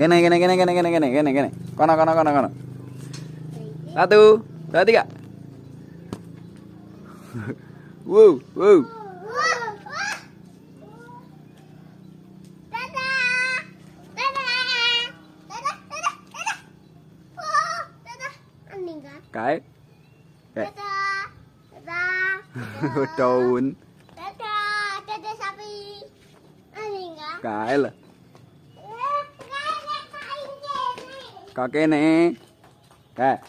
Gini. Kono. 1, 2, 3. Wow. Cái daun cái là kakek nih kayak